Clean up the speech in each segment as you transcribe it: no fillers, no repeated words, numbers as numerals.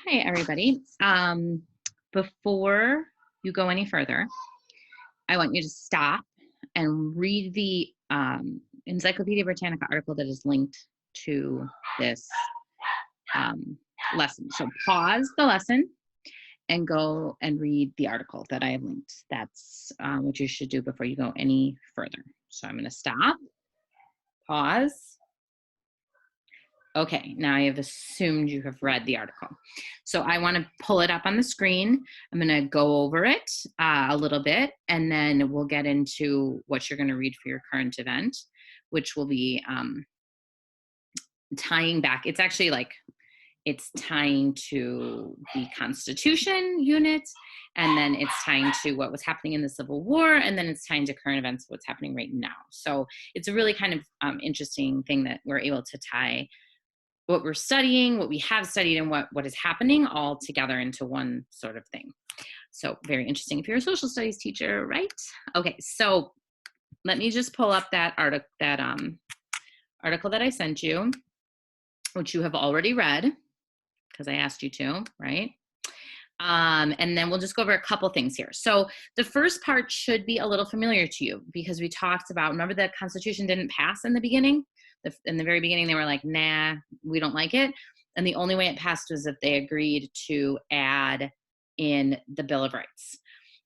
Hi, everybody. Before you go any further, I want you to stop and read the Encyclopedia Britannica article that is linked to this um, lesson. So pause the lesson and go and read the article that I have linked. That's what you should do before you go any further. So I'm going to stop, pause. Okay, now I have assumed you have read the article. So I want to pull it up on the screen. I'm going to go over it a little bit, and then we'll get into what you're going to read for your current event, which will be tying back. It's actually it's tying to the Constitution unit, and then it's tying to what was happening in the Civil War, and then it's tying to current events, what's happening right now. So it's a really kind of interesting thing that we're able to tie what we're studying, what we have studied, and what is happening all together into one sort of thing. So very interesting if you're a social studies teacher, right? Okay, so let me just pull up that article that I sent you, which you have already read because I asked you to, right? And then we'll just go over a couple things here. So the first part should be a little familiar to you because we talked about, remember the Constitution didn't pass in the beginning? In the very beginning, they were like, nah, we don't like it. And the only way it passed was if they agreed to add in the Bill of Rights.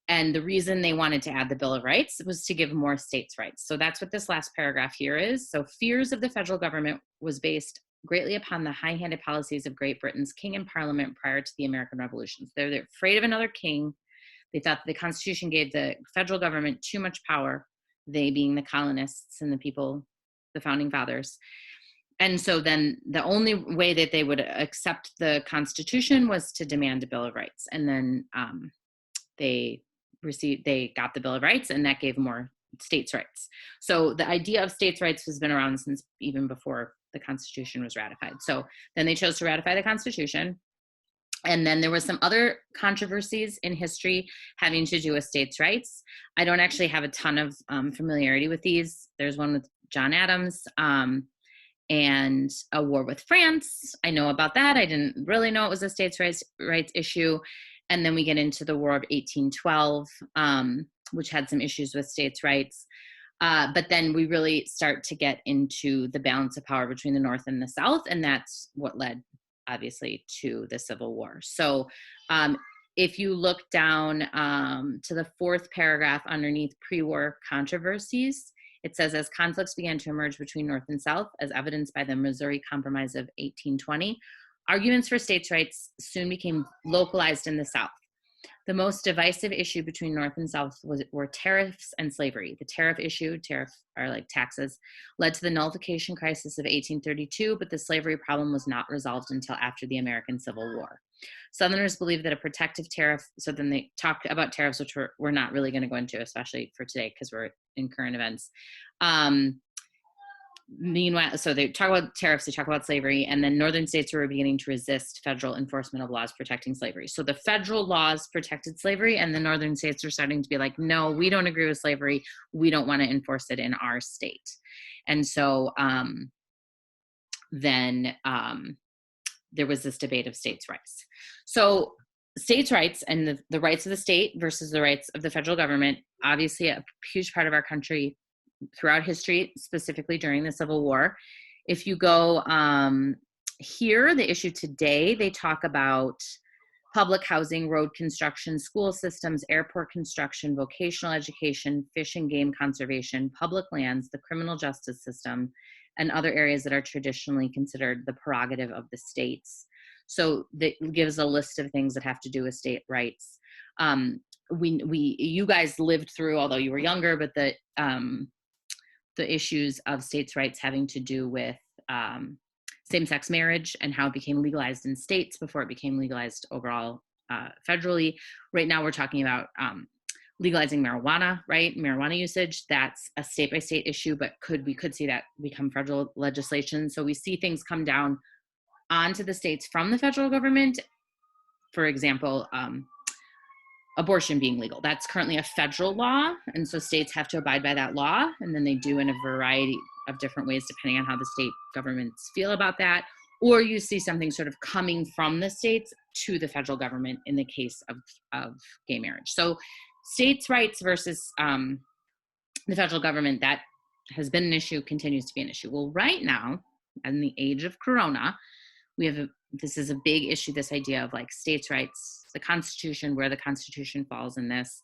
And the reason they wanted to add the Bill of Rights was to give more states' rights. So that's what this last paragraph here is. So fears of the federal government was based greatly upon the high-handed policies of Great Britain's king and parliament prior to the American Revolutions. They're afraid of another king. They thought the Constitution gave the federal government too much power, they being the colonists and the people, the founding fathers. And so then the only way that they would accept the Constitution was to demand a Bill of Rights. And then they got the Bill of Rights, and that gave more states' rights. So the idea of states' rights has been around since even before the Constitution was ratified. So then they chose to ratify the Constitution. And then there was some other controversies in history having to do with states' rights. I don't actually have a ton of familiarity with these. There's one with John Adams and a war with France. I know about that. I didn't really know it was a states' rights issue. And then we get into the War of 1812, which had some issues with states' rights. But then we really start to get into the balance of power between the North and the South, and that's what led, obviously, to the Civil War. So if you look down to the fourth paragraph underneath pre-war controversies, it says, as conflicts began to emerge between North and South, as evidenced by the Missouri Compromise of 1820, arguments for states' rights soon became localized in the South. The most divisive issue between North and South were tariffs and slavery. The tariff issue, tariffs are like taxes, led to the nullification crisis of 1832, but the slavery problem was not resolved until after the American Civil War. Southerners believed that a protective tariff, so then they talk about tariffs, which we're not really going to go into, especially for today because we're in current events. Meanwhile, so they talk about tariffs, they talk about slavery, and then northern states were beginning to resist federal enforcement of laws protecting slavery. So the federal laws protected slavery, and the northern states are starting to be like, no, we don't agree with slavery. We don't want to enforce it in our state. And so then there was this debate of states' rights. So states' rights and the rights of the state versus the rights of the federal government, obviously a huge part of our country throughout history, specifically during the Civil War. If you go here, the issue today, they talk about public housing, road construction, school systems, airport construction, vocational education, fish and game conservation, public lands, the criminal justice system, and other areas that are traditionally considered the prerogative of the states. So that gives a list of things that have to do with state rights. You guys lived through, although you were younger, but the issues of states' rights having to do with same-sex marriage and how it became legalized in states before it became legalized overall federally. Right now we're talking about legalizing marijuana, right? Marijuana usage, that's a state-by-state issue, but we could see that become federal legislation. So we see things come down onto the states from the federal government. For example, abortion being legal. That's currently a federal law, and so states have to abide by that law, and then they do in a variety of different ways depending on how the state governments feel about that. or you see something sort of coming from the states to the federal government in the case of gay marriage. So states' rights versus the federal government, that has been an issue, continues to be an issue. Well, right now, in the age of Corona, we have this is a big issue, this idea of like states' rights, the Constitution, where the Constitution falls in this.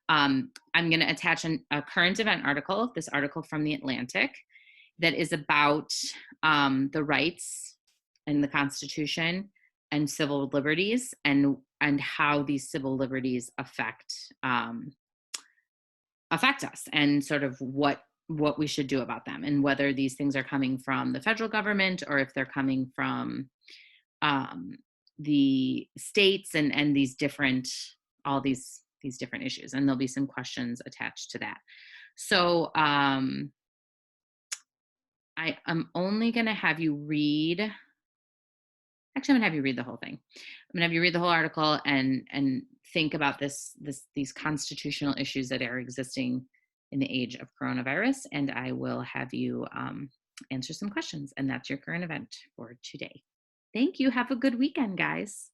I'm going to attach a current event article, this article from The Atlantic, that is about the rights in the Constitution and civil liberties, and how these civil liberties affect us, and sort of what we should do about them, and whether these things are coming from the federal government or if they're coming from the states, and these different, all these different issues. And there'll be some questions attached to that. So I am only going to have you read, actually I'm going to have you read the whole thing. I'm going to have you read the whole article and think about these constitutional issues that are existing in the age of coronavirus, and I will have you answer some questions. And that's your current event for today. Thank you. Have a good weekend, guys.